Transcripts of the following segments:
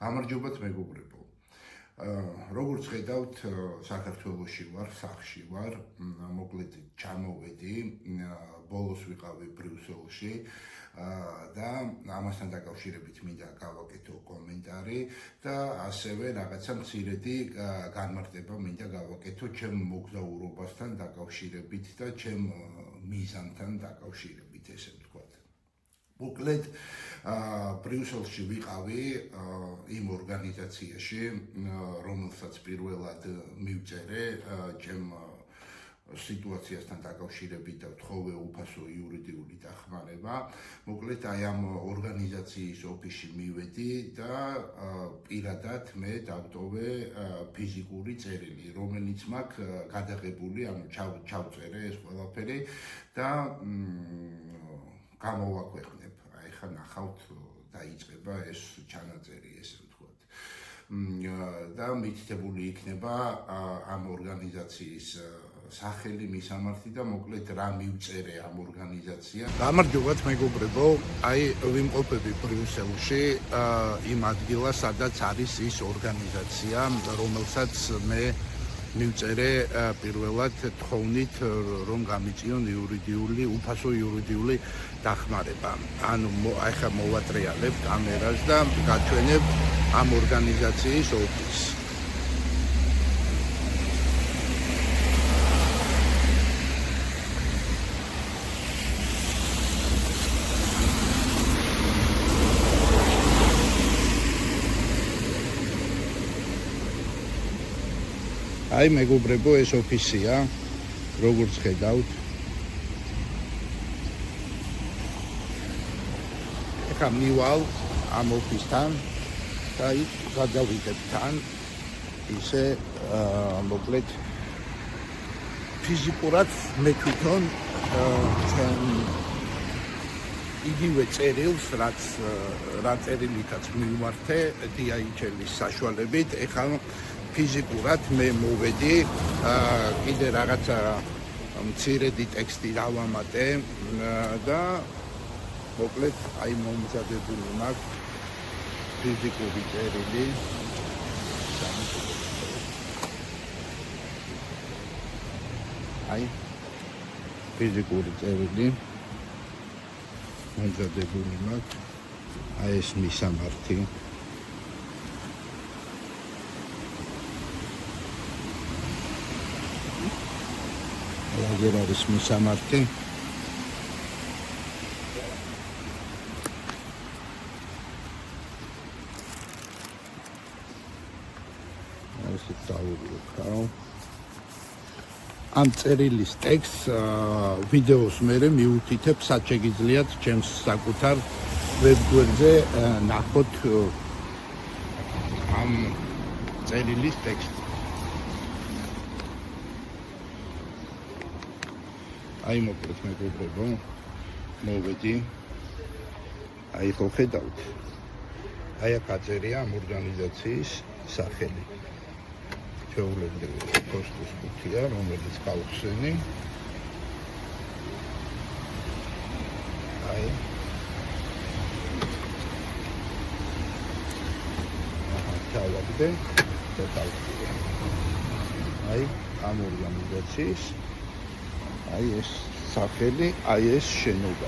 გამარჯობათ მეგობრებო. როგორც ხედავთ, საქართველოში ვარ, სახლში ვარ, მოკლედ ჩამოვედი, ბოლოს ვიყავი ბრიუსელში და ამასთან დაკავშირებით მინდა გავაკეთო კომენტარი და ასევე რაღაცა მცირედი განმარტება მინდა გავაკეთო ჩემ მოგზაურობასთან დაკავშირებით და ჩემ მიზანთან დაკავშირებით, ესე ვთქვათ. მოკლედ ბრიუსელში ვიყავი იმ ორგანიზაციაში, რომელსაც პირველად მივწერე ჩემ სიტუაციასთან დაკავშირებით და ვთხოვე უფასო იურიდიული დახმარება. მოკლედ აი ამ ორგანიზაციის ოფისში მივედი და პირადად მე დავტოვე ფიზიკური წერილი, რომელიც მაქვს გადაღებული, ანუ ჩავწერე ეს ყველაფერი და გამოვაქვეყნებ. Ახლა ნახავთ, დაიწყება ეს ჩანაწერი, ესე ვთქვათ. და მითითებული იქნება ამ ორგანიზაციის სახელი, მისამართი და მოკლედ რა მივწერე ამ ორგანიზაციას. გამარჯობათ მეგობრებო, აი ვიმყოფები ბრიუსელში, იმ ადგილას, სადაც არის ის ორგანიზაცია, რომელსაც მე მივწერე პირველად თხოვნით, რომ გამიწიონ უფასო იურიდიული დახმარება. ანუ ახლა მოვატრიალებ კამერას და გაჩვენებ ამ ორგანიზაციის ოფისს. აი მეგობრებო, ეს ოფისია, როგორც ხედავთ. ახლა მივალ ამ ოფისთან და იქ გადავიდებ თან, ისე მოკლედ ფიზიკურად მე თვითონ ჩემ იგივე წერილს, რა წერილითაც მივმართე DHL-ის საშუალებით, ახლა ფიზიკურად მე მოვედი, კიდე რაღაცა მცირედი ტექსტი დავამატე და მოკლედ აი მომზადებული მაქვს ფიზიკური წერილი. აი ფიზიკური წერილი მომზადებული მაქვს. აი ეს მისამართი. აგერ არის მისამართი. ასე დავუყო. ამ წერილის ტექსტს ვიდეოს მერე მიუთითებ, სად შეგიძლიათ ჩემს საკუთარ ვებგვერდზე ნახოთ ამ წერილის ტექსტი. აი მოკლედ მეგობრებო, მოვედი, აი ხო ხედავთ, აი აქ აწერია ამ ორგანიზაციის სახელი. ჩვეულებრივი პოსტის კუთია, რომელიც გავხსენი. აი ჩავაგდე და დავხსენე. აი ამ ორგანიზაციის აი ეს სახელი, აი ეს შენობა.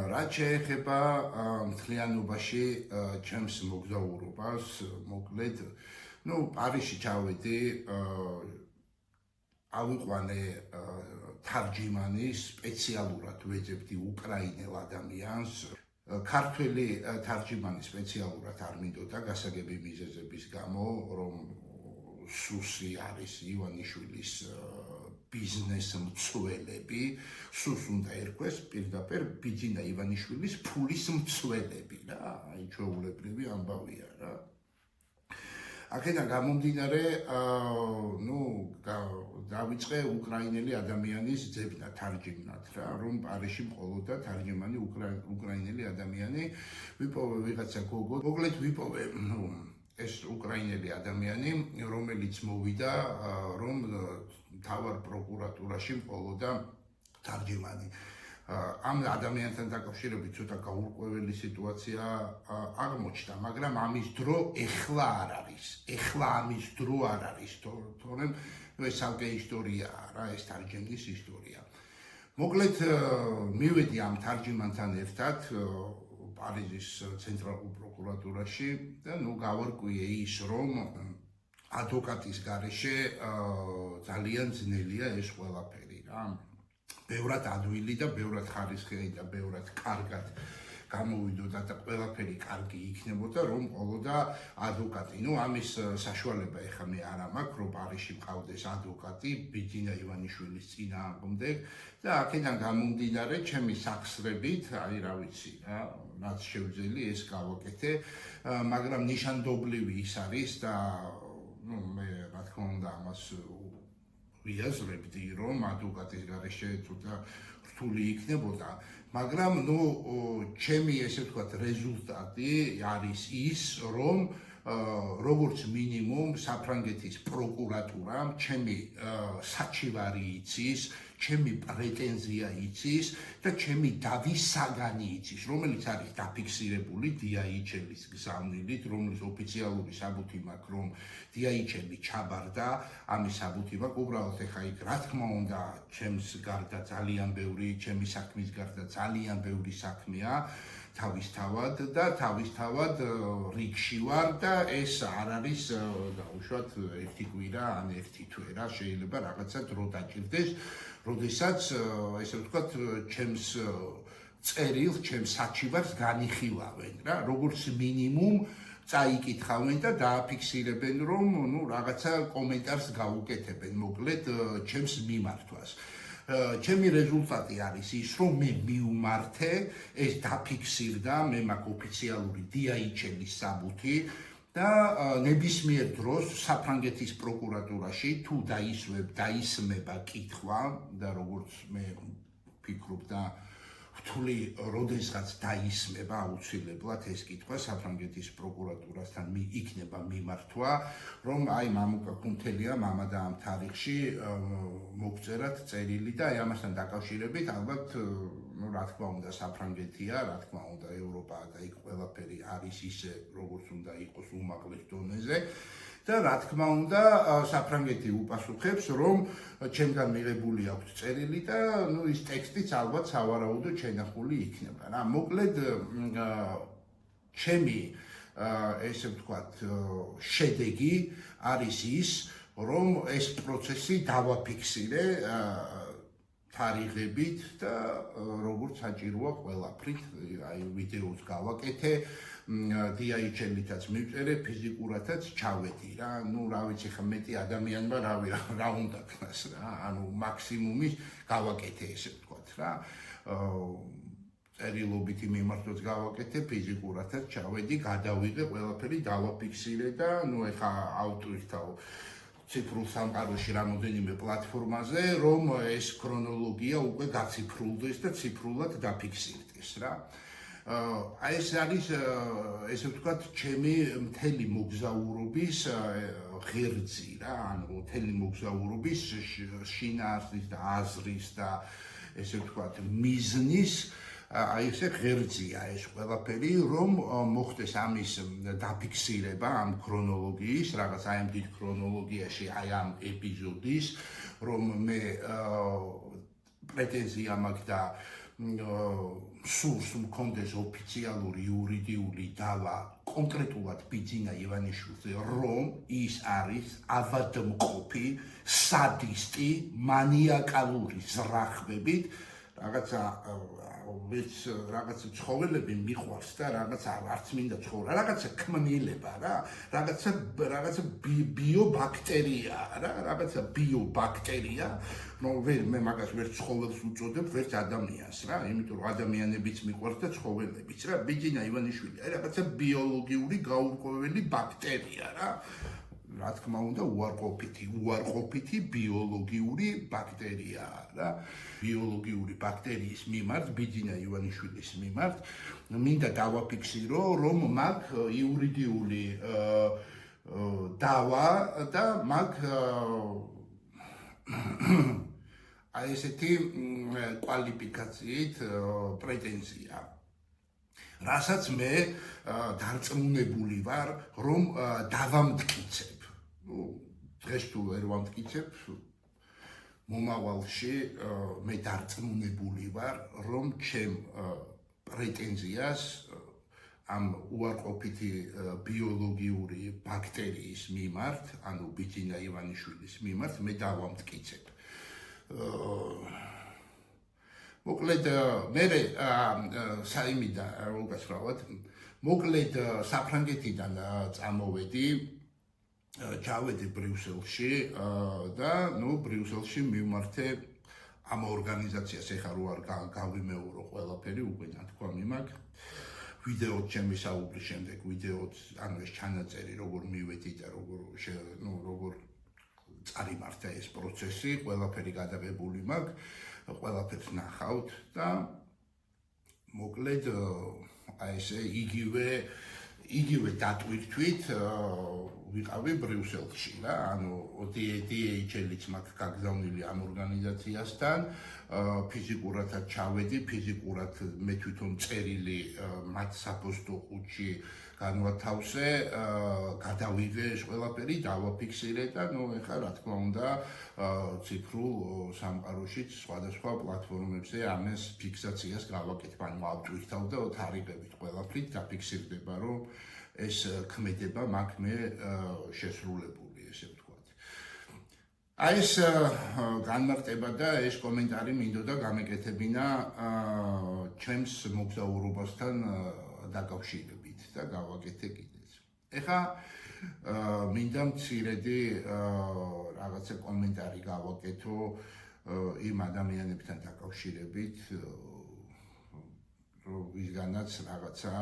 რაც შეეხება მთლიანობაში ჩემს მოგზაურობას, მოკლედ, პარიზში ჩავედი, ავიყვანე თარჯიმანი, სპეციალურად ვეძებდი უკრაინელ ადამიანს. ქართველი თარჯიმანი სპეციალურად არ მინდოდა გასაგები მიზეზების გამო, რომ სუსი არის ივანიშვილის ბიზნეს მცველები, სუს უნდა ერქვეს პირდაპირ ბიძინა ივანიშვილის ფულის მცველები რა, აი ჩვეულებრივი ამბავია რა. აქედან გამომდინარე, დავიწყე უკრაინელი ადამიანის ძებნა თარჯიმნად რა, რომ პარიზში მყოლოდა თარჯიმანი უკრაინელი ადამიანი, ვიპოვე ვიღაცა გოგო, მოკლედ ვიპოვე ეს უკრაინელი ადამიანი, რომელიც მოვიდა, რომ თავარ პროკურატურაში მყოლოდა თარჯიმანი. ამ ადამიანთან დაკავშირებით ცოტა გაურკვეველი სიტუაცია აღმოჩნდა, მაგრამ ამის დრო ეხლა არ არის. ეხლა ამის დრო არ არის, თორემ ეს ალკე ისტორიაა რა, ეს თარჯიმნის ისტორია. მოკლედ მივედი ამ თარჯიმანთან ერთად პარიზის ცენტრალურ პროკურატურაში და გავარკვიე ის, რომ ადვოკატის გარეშე ძალიან ძნელია ეს ყველაფერი რა. ბევრად ადვილი და ბევრად ხარისხიანი და ბევრად კარგად გამოვიდოდა და ყველაფერი კარგი იქნებოდა, რომ ყოლოდა ადვოკატი. ამის საშუალება ეხლა მე არ მაქვს, რომ პარიზში მყავდეს ადვოკატი ბიძინა ივანიშვილის წინააღმდეგ და აქედან გამომდინარე, ჩემი სახსრებით, აი რა ვიცი რა, რაც შევძელი ეს გავაკეთე, მაგრამ ნიშანდობლივი ის არის და მე რა თქმა უნდა ამას ვიაზრებდი, რომ ადვოკატის გარეშე ცოტა რთული იქნებოდა, მაგრამ ჩემი ესე ვთქვათ რეზულტატი არის ის, რომ როგორც მინიმუმ საფრანგეთის პროკურატურამ ჩემი საჩივარი იცის, ჩემი პრეტენზია იცის და ჩემი დავის საგანი იცის, რომელიც არის დაფიქსირებული დიაიჩელის გზავნილით, რომლის ოფიციალური საბუთი მაქვს, რომ დიაიჩელი ჩაბარდა, ამის საბუთი მაქვს, უბრალოდ ეხა იქ რა თქმა უნდა, ჩემს გარდა ძალიან ბევრი, ჩემი საქმის გარდა ძალიან ბევრი საქმეა, თავისთავად და თავისთავად რიგში ვარ და ეს არ არის დაუშვათ ერთი კვირა ან ერთი თვე რა, შეიძლება რაღაცა დრო დაჭირდეს, როდესაც ესე ვთქვათ ჩემს წერილს, ჩემს საჩივარს განიხილავენ რა, როგორც მინიმუმ წაიკითხავენ და დააფიქსირებენ, რომ რაღაცა კომენტარს გაუკეთებენ, მოკლედ ჩემს მიმართვას. ჩემი რეზულტატი არის ის, რომ მე მივმართე, ეს დაფიქსირდა, მე მაქვს ოფიციალური დიაიჩელის საბუთი და ნებისმიერ დროს საფრანგეთის პროკურატურაში თუ დაისმება კითხვა და როგორც მე ვფიქრობ და რთული როდესღაც დაისმება აუცილებლად ეს კითხვა საფრანგეთის პროკურატურასთან იქნება მიმართვა, რომ აი მამუკა კუნთელია მამა და ამ თარიღში მოგწერათ წერილი და აი ამასთან დაკავშირებით ალბათ რა თქმა უნდა საფრანგეთია, რა თქმა უნდა ევროპა და იქ ყველაფერი არის ისე როგორც უნდა იყოს უმაღლეს დონეზე და რა თქმა უნდა საფრანგეთი უპასუხებს, რომ ჩემგან მიღებული აქვს წერილი და ის ტექსტიც ალბათ სავარაუდოდ შენახული იქნება რა. მოკლედ ჩემი ესე ვთქვათ შედეგი არის ის, რომ ეს პროცესი დავაფიქსირე თარიღებით და როგორც საჭიროა ყველაფრით, აი ვიდეოს გავაკეთე, დიაიჩელითაც მივწერე, ფიზიკურათაც ჩავედი რა, რა ვიცი ხა მეტი ადამიანმა რა უნდა ქნას რა, მაქსიმუმის გავაკეთე ესე ვთქვათ რა. წერილობითი მიმართვაც გავაკეთე, ფიზიკურათაც ჩავედი, გადავიღე ყველაფერი, დავაფიქსირე და ეხა ავტვირთავ ციფრულ სამყაროში რამოდენიმე პლატფორმაზე, რომ ეს ქრონოლოგია უკვე გაციფრულდეს და ციფრულად დაფიქსირდეს რა. აი ეს არის ესე ვთქვათ ჩემი მთელი მოგზაურობის ღერძი რა, მთელი მოგზაურობის შინაარსის და აზრის და ესე ვთქვათ მიზნის აი ესე ღერძია ეს ყველაფერი, რომ მოხდეს ამის დაფიქსირება ამ ქრონოლოგიის, რაღაც აი ამ დიდ ქრონოლოგიაში აი ამ ეპიზოდის, რომ მე პრეტენზია მაქვს და სურს მქონდეს ოფიციალური იურიდიული დავა კონკრეტულად ბიძინა ივანიშვილზე, რომ ის არის ავადმყოფი, სადისტი, მანიაკალური ზრახმებით, რაღაც ცხოველები მიყვარს და რაღაც არც მინდა ცხოვრა, რაღაცა ქმნილება რა, რაღაცა ბიობაქტერია რა, რაღაცა ბიობაქტერია, რომ მე მაგას ვერ ცხოველს უწოდებ, ვერც ადამიანს რა, იმიტომ რომ ადამიანებიც მიყვარს და ცხოველებიც რა, ბიძინა ივანიშვილი აი რაღაცა ბიოლოგიური გაურკვეველი ბაქტერია რა. რა თქმა უნდა, უარყოფითი ბიოლოგიური ბაქტერიაა რა. ბიოლოგიური ბაქტერიის მიმართ, ბიძინა ივანიშვილის მიმართ, მინდა დავაფიქსირო, რომ მაგ იურიდიული დავა და მაგ აი ესეთი კვალიფიკაციით პრეტენზია. რასაც მე დარწმუნებული ვარ, რომ დავამტკიცებ. დღეს თუ ვერ ვამტკიცებ, მომავალში მე დარწმუნებული ვარ, რომ ჩემ პრეტენზიას ამ უარყოფითი ბიოლოგიური ბაქტერიის მიმართ, ანუ ბიძინა ივანიშვილის მიმართ, მე დავამტკიცებ. მოკლედ მე საიმიდან უკაცრავად, მოკლედ საფრანგეთიდან წამოვედი, ჩავედი ბრიუსელში და ბრიუსელში მივმართე ამ ორგანიზაციას, ეხლა რო არ გავიმეორო ყველაფერი, უკვე ნათქვამი მაქვს. ვიდეოც ჩემი საუბრის შემდეგ, ვიდეოც ანუ ეს ჩანაწერი როგორ მივედი და როგორ წარიმართა ეს პროცესი, ყველაფერი გადაღებული მაქვს, ყველაფერს ნახავთ და მოკლედ აი ესე იგივე დატვირთვით ვიყავი ბრიუსელში რა, ანუ DHL-იც მაქვს გაგზავნილი ამ ორგანიზაციასთან, ფიზიკურადაც ჩავედი, ფიზიკურად მე თვითონ წერილი მათ საფოსტო ხუთში განვათავსე, გადავიღე ეს ყველაფერი, დავაფიქსირე და ეხლა რა თქმა უნდა ციფრულ სამყაროშიც სხვადასხვა პლატფორმებზე ამას ფიქსაციას გავაკეთებ, ანუ ავტვირთავ და თარიღებით ყველაფრით დაფიქსირდება, რომ ეს ქმედება მაქვს მე შესრულებული, ესე ვთქვათ. აი ეს განმარტება და ეს კომენტარი მინდოდა გამეკეთებინა ჩემს მოგზაურობასთან დაკავშირებით და გავაკეთე კიდეც. ეხლა მინდა მცირედი რაღაცა კომენტარი გავაკეთო იმ ადამიანებთან დაკავშირებით, ვისგანაც რაღაცა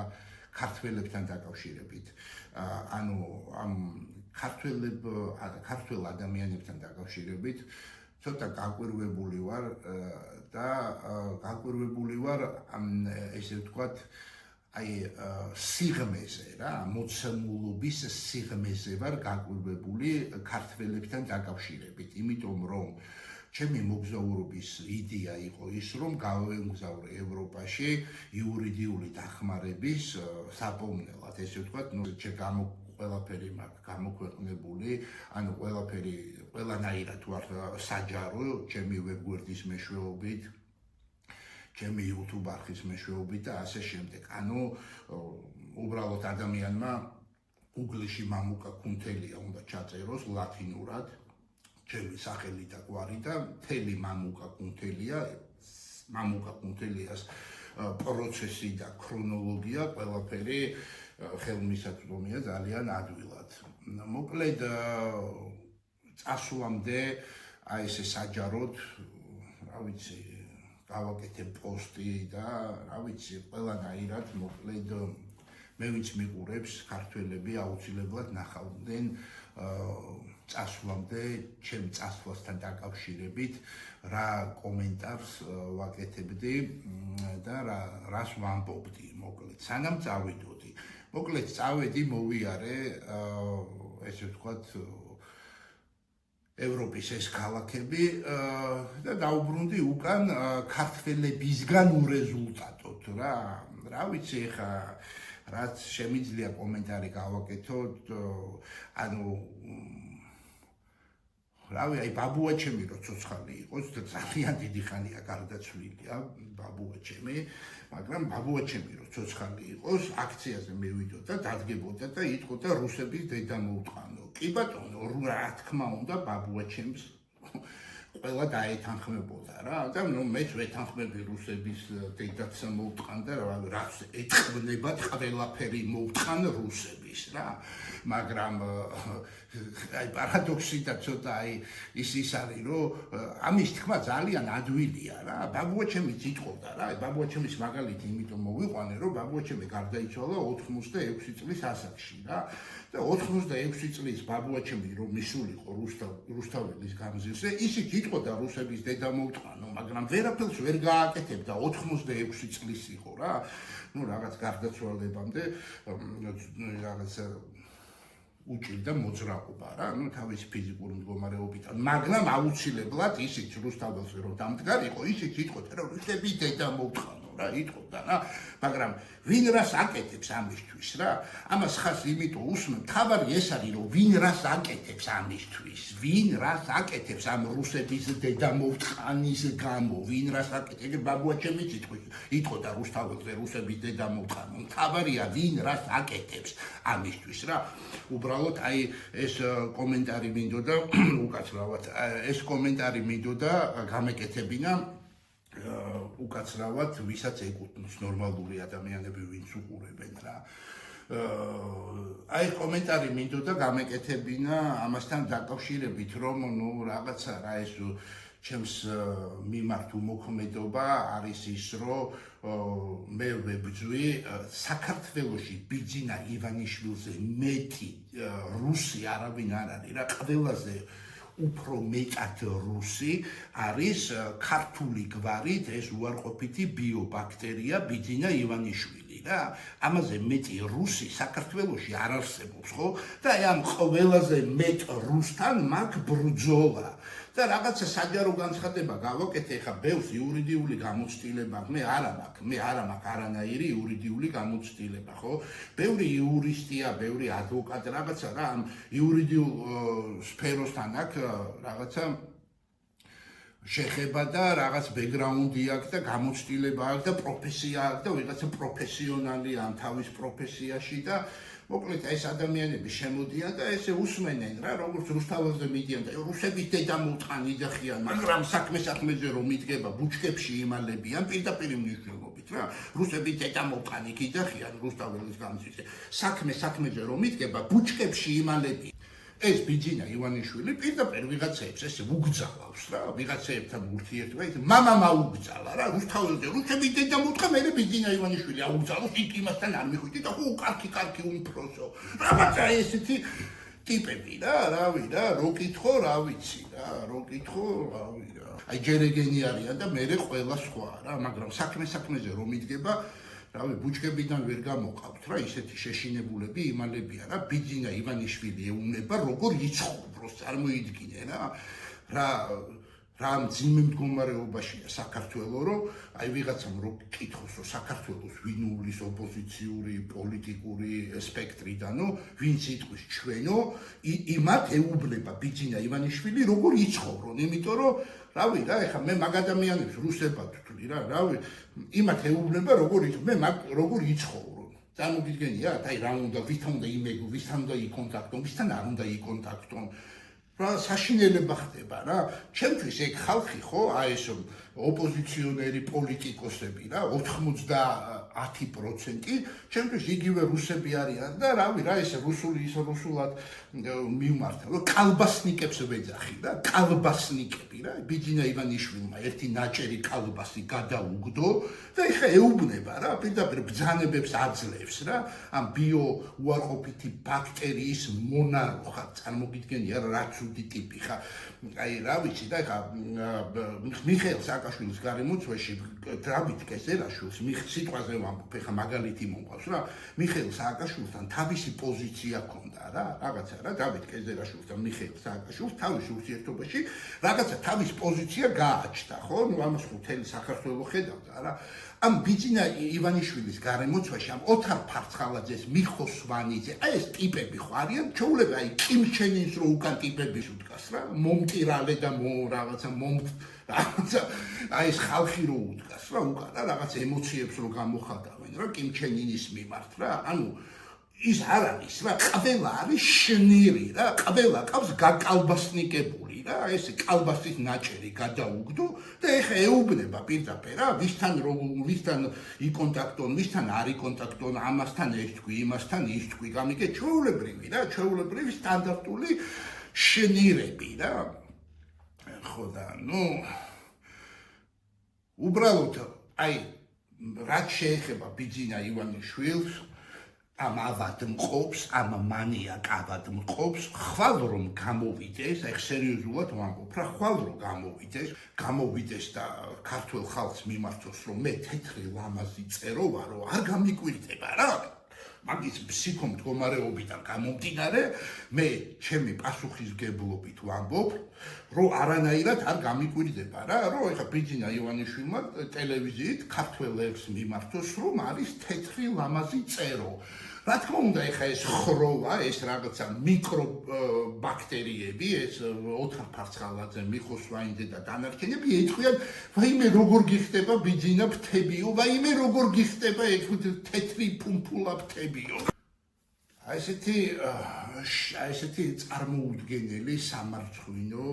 ქართველებთან დაკავშირებით. ანუ ამ ქართველ ადამიანებთან დაკავშირებით ცოტა გაკვირვებული ვარ და გაკვირვებული ვარ ესე ვთქვათ აი სიღმეზე რა, მოცემულობის სიღმეზე ვარ გაკვირვებული ქართველებთან დაკავშირებით, იმიტომ რომ ჩემი მოგზაურობის იდეა იყო ის, რომ გავემგზავრე ევროპაში იურიდიული დახმარების საპოვნელად, ესე ვთქვათ, ყველაფერი მაქვს გამოქვეყნებული, ანუ ყველანაირად ვარ საჯარო, ჩემი ვებგვერდის მეშვეობით, ჩემი YouTube არხის მეშვეობით და ასე შემდეგ. ანუ უბრალოდ ადამიანმა Google-ში მამუკა კუნთელია უნდა ჩაწეროს ლათინურად, ჩემი სახელი და გვარი და მთელი მამუკა კუნთელიას პროცესი და ქრონოლოგია ყველაფერი ხელმისაწვდომია ძალიან ადვილად. მოკლედ წასვლამდე აი ესე საჯაროდ, რა ვიცი, გავაკეთე პოსტი და რა ვიცი, ყველანაირად მოკლედ მე ვინც მიყურებს ქართველები აუცილებლად ნახავდნენ წასვლამდე ჩემ წასვლასთან დაკავშირებით რა კომენტარს ვაკეთებდი და რას ვამბობდი მოკლედ სანამ წავიდოდი. მოკლედ წავედი, მოვიარე ესე ვთქვათ ევროპის ეს ქალაქები და დავუბრუნდი უკან ქართველებისგან ურეზულტატოდ რა. რა ვიცი ეხა რაც შემიძლია კომენტარი გავაკეთოთ, ანუ რავი, აი ბაბუა ჩემი რო ცოცხალი იყოს და ძალიან დიდი ხანია გარდაცვლილია ბაბუა ჩემი, მაგრამ ბაბუა ჩემი რო ცოცხალი იყოს, აქციაზე მივიდოდა, დადგებოდა და იტყოდა რუსების დედა მოუტყანო. კი ბატონო, რა თქმა უნდა, ბაბუა ჩემს ყველა დაეთანხმებოდა რა და მეც ვეთანხმები რუსების დედაც მოუტყანდა რაც ეთყმნება ყველაფერი მოუტყან რუსების რა მაგრამ აი პარადოქსი და ცოტა აი ის არის რომ ამის თქმა ძალიან ადვილია რა ბაბუა ჩემიც იტყოდა რა ბაბუა ჩემის მაგალითი იმიტომ მოვიყვანე რომ ბაბუა ჩემი გარდაიცვალა 86 წლის ასაკში რა და 86 წლის ბაბუა ჩემი რომ მისულიყო რუსთაველის გამზირზე ისიც იტყოდა რუსების დედა მოუტყანო მაგრამ ვერაფერს ვერ გააკეთებდა 86 წლის იყო რა ნუ რაღაც გარდაცვალებამდე რაღაც უჭირდა მოძრაობა რა ნუ თავის ფიზიკური მდგომარეობიდან მაგრამ აუცილებლად ისიც რუსთაველს რომ დამდგარიყო ისიც იტყოდა რომ რუსების დედა მოუტყანო რა იტყოდა რა მაგრამ ვინ რას აკეთებს ამისთვის რა ამას ხას იმიტომ უსმენ თავარი ეს არის რომ ვინ რას აკეთებს ამისთვის ვინ რას აკეთებს ამ რუსების დედა მოუტყანის გამო ვინ რას აკეთებს ბაბუა ჩემიც იტყოდა რუსთაველზე რუსების დედა მოუტყანო თავარია ვინ რას აკეთებს ამისთვის რა უბრალოდ აი ეს კომენტარი მინდოდა უკაცრავად ეს კომენტარი მინდოდა გამეკეთებინა უკაცრავად ვისაც ეკუთვნოს ნორმალური ადამიანები ვინც უყურებენ რა აი კომენტარი მინდოდა გამეკეთებინა ამასთან დაკავშირებით რომ ნუ რაღაცა რა ეს ჩემს მიმართ უმოქმედობა არის ის რომ მე ვებძვი საქართველოში ბიძინა ივანიშვილზე მეტი რუსი არავინ არ არის რა ყველაზე უფრო მეტად რუსი არის ქართული გვარით ეს უარყოფითი ბიობაქტერია ბიძინა ივანიშვილი რა ამაზე მეტი რუსი საქართველოში არ არსებობს ხო და ამ ყველაზე მეტ რუსთან მაქვს ბრძოლა და რაღაცა საჯარო განცხადება გავაკეთე ხა ბევრს იურიდიული გამოცდილება მე არ მაქვს არანაირი იურიდიული გამოცდილება ხო ბევრი იურისტია ბევრი ადვოკატი რაღაცა რა ამ იურიდიულ სფეროსთან აქვს რაღაცა შეხება და რაღაც ბექგრაუნდი აქვს და გამოცდილება აქვს და პროფესია აქვს და ვიღაცა პროფესიონალია ამ თავის პროფესიაში და მოკლედ ეს ადამიანები შემოდიან და ესე უსმენენ რა როგორც რუსთაველზე მიდიან და რუსების დედა მოუტყან იძახიან მაგრამ საქმეზე რომ მიდგება ბუჩქებში იმალებიან პირდაპირ მნიშვნელობით რა რუსების დედა მოუტყან იძახიან რუსთაველის გამზირზე საქმეზე რომ მიდგება ბუჩქებში იმალებიან ეს ბიძინა ივანიშვილი პირდაპირ ვიღაცებს ესე უგძალავს რა ვიღაცებთან ურთიერთობა მამა მაუგძალა რა რუსთაველზე რუსების დედა მოუტყა მე ბიძინა ივანიშვილი აუგძალოს იქ იმასთან არ მიხვიდე და ხო კარგი უმფროსო რაღაცა ესეთი ტიპები რა რავი რა რო კითხო რა ვიცი რა რო კითხო რავი რა აი ჯერეგენი არიან და მე ყველა სხვა რა მაგრამ საქმეზე რომ მიდგება რავი ბუჩქებიდან ვერ გამოყავთ რა ისეთი შეშინებულები იმალებია რა ბიძინა ივანიშვილი ეუბნება როგორ იცხოვროს წარმოიდგინე რა მძიმე მდგომარეობაშია საქართველო რომ აი ვიღაცამ რო კითხოს რომ საქართველოს ვინ უვლის ოპოზიციური პოლიტიკური სპექტრიდანო ვინც იტყვის ჩვენო იმათ ეუბნება ბიძინა ივანიშვილი როგორ იცხოვრონ იმიტომ რომ რავი რა ეხა მე მაგ ადამიანებს რუსებად ვთვლი რა რავი იმათ ეუბნება როგორ იცხოვრონ წარმოგიდგენია აი რა უნდა ვითომ და იმეგო ვისთან უნდა იკონტაქტონ ვისთან არ უნდა იკონტაქტონ რა საშინელება ხდება რა ჩემთვის ეგ ხალხი ხო აი ეს ოპოზიციონერი პოლიტიკოსები რა 90% ჩემთვის იგივე რუსები არიან და რავი რა ეს რუსულად მიმართა რომ კალბასნიკებს ვეძახი რა კალბასნიკები რა ბიძინა ივანიშვილმა ერთი ნაჭერი კალბასი გადაუგდო და ეხა ეუბნება რა პირდაპირ ბრძანებებს აძლევს რა ამ ბიო უარყოფითი ბაქტერიის მონარო ხა წარმოგიდგენია რაც უდი ტიპი ხა აი რა ვიცი და ეხა მიხეილ სააკაშვილის გარემოცვაში დავით კესერაშვილს სიტყვაზე ვამბობ, ეხლა მაგალითი მომყავს რა, მიხეილ სააკაშვილთან თავისი პოზიცია ჰქონდა რა, რაღაცა რა, დავით კეზერაშვილთან მიხეილ სააკაშვილს თავის ურთიერთობაში რაღაცა თავის პოზიცია გააჩნდა, ხო? ნუ ამას მთელი საქართველოს ხედავდა რა. ამ ბიძინა ივანიშვილის გარემოცვაში ამ ოთარ ფარცხალაძეს, მიხო სვანიძე, აი ეს ტიპები ხო არიან, ჩაულები აი კიმ ჩენ ინს რო უკან ტიპების უდგას რა, მომტირალე და რაღაცა რაღაცა აი ეს ხალხი რო უდგას რა უკან რა რაღაც ემოციებს რო გამოხატავენ რა კიმ ჩენ ინის მიმართ რა, ანუ ის არ არის რა, ყველა არის შნირი რა, ყველა ყავს გაკალბასნიკებული რა, ესე კალბასის ნაჭერი გადაუგდო და ეხა ეუბნება პირდაპირ რა, ვისთან იკონტაქტონ, ვისთან არ იკონტაქტონ, ამასთან ეს თქვი, იმასთან ის თქვი, გამიგე ჩვეულებრივი რა, ჩვეულებრივი სტანდარტული შნირები რა. ხო და ნუ უბრალოდ აი რაც შეეხება ბიძინა ივანიშვილს ამ ავადმყოფს, ამ მანიაკ ავადმყოფს, ხვალ რომ გამოვიდეს, აი სერიოზულად ვამბობ რა, ხვალ რომ გამოვიდეს და ქართულ ხალხს მიმართოს, რომ მე თეთრი ლამაზი წერო ვარო, არ გამიკვირდება რა. მაგის ფსიქო მდგომარეობიდან გამომდინარე, მე ჩემი პასუხისმგებლობით ვამბობ, რომ არანაირად არ გამიკვირდება რა, რომ ეხა ბიძინა ივანიშვილმა ტელევიზიით ქართველებს მიმართოს, რომ არის თეთრი ლამაზი წერო. რა თქმა უნდა, ეხა ეს ხროვა, ეს რაღაცა მიკრობაქტერიები, ეს ოთარ ფარცხალაძე, მიხო სვანიძე და დანარჩენები ეთქვიან, ვაიმე როგორ გიხდება ბიძინა ფრთებიო, ვაიმე როგორ გიხდება ეს თეთრი ფუმფულა ფრთებიო. აი ესეთი წარმოუდგენელი სამარცხვინო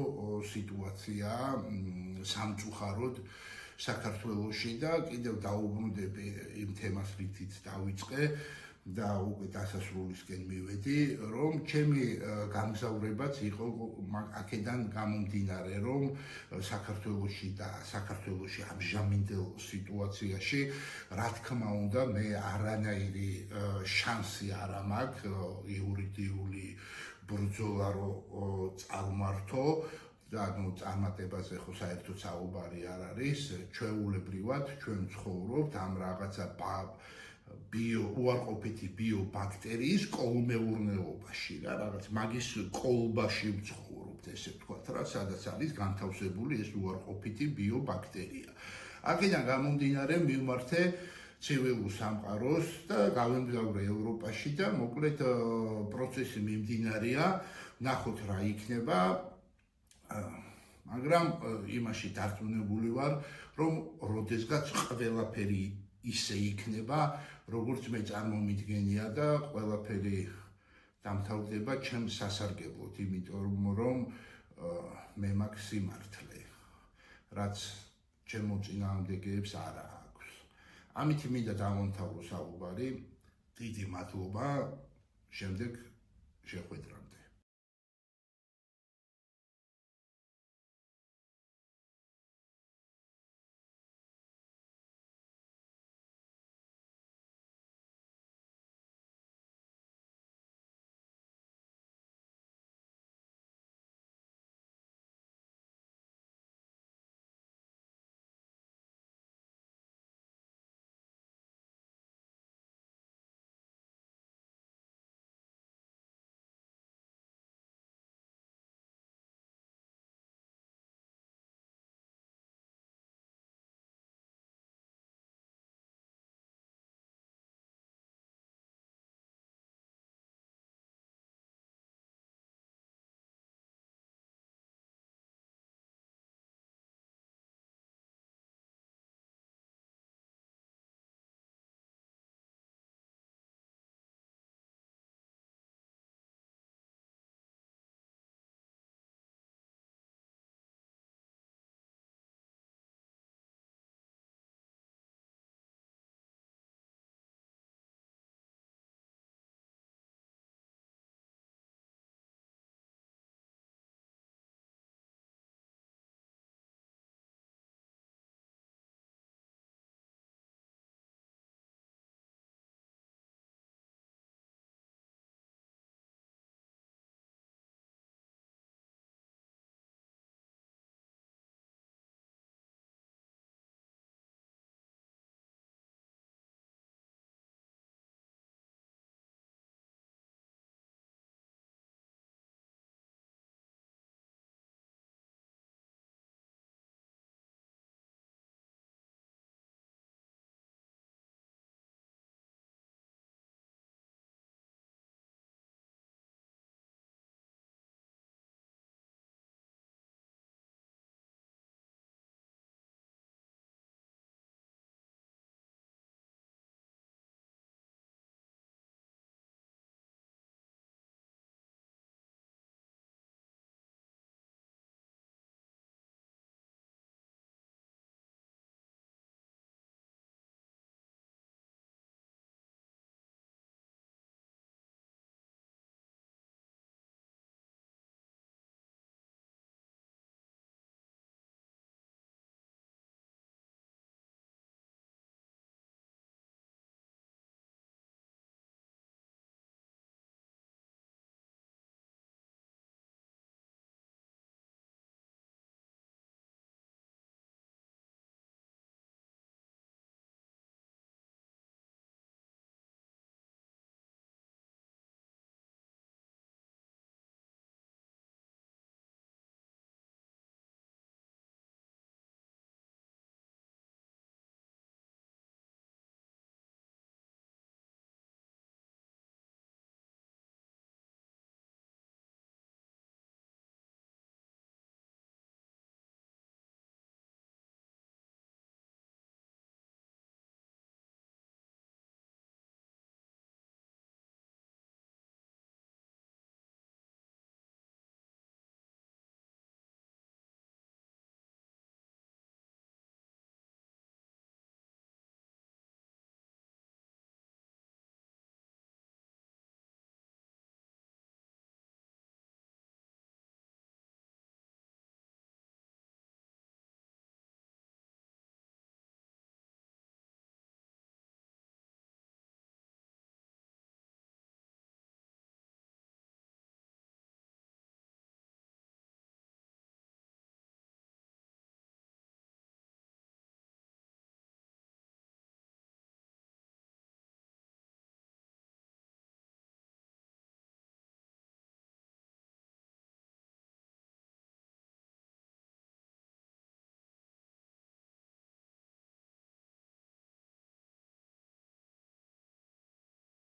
სიტუაცია სამწუხაროდ საქართველოში და კიდევ დაუბრუნდები იმ თემას, რითიც დავიწყე და უკვე დასასრულისკენ მივედი, რომ ჩემი გამგზავრებაც იყო აქედან გამომდინარე, რომ საქართველოში და საქართველოში ამჟამინდელ სიტუაციაში, რა თქმა უნდა, მე არანაირი შანსი არ მაქვს იურიდიული ბრძოლა რო წარმართო და ნუ წარმატებაზე ხო საერთოდ საუბარი არ არის, ჩვეულებრივად ჩვენ ცხოვრობთ ამ რაღაცა უარყოფითი ბიობაქტერიის კოლმეურნეობაში რა, რაღაც მაგის კოლბაში ვცხოვრობთ, ესე ვთქვათ რა, სადაც არის განთავსებული ეს უარყოფითი ბიობაქტერია. აქედან გამომდინარე მივმართე ცივილურ სამყაროს და გავემგზავრე ევროპაში და მოკლედ პროცესი მიმდინარეა, ნახოთ რა იქნება, მაგრამ იმაში დარწმუნებული ვარ, რომ როდესღაც ყველაფერი ისე იქნება, როგორც მე წარმომიდგენია და ყველაფერი დამთავრდება ჩემს სასარგებლოდ, იმიტომ რომ მე მაქვს სიმართლე, რაც ჩემო წინააღმდეგეებს არ აქვს. ამით მინდა დავამთავრო საუბარი, დიდი მადლობა, შემდეგ შეხვედრა.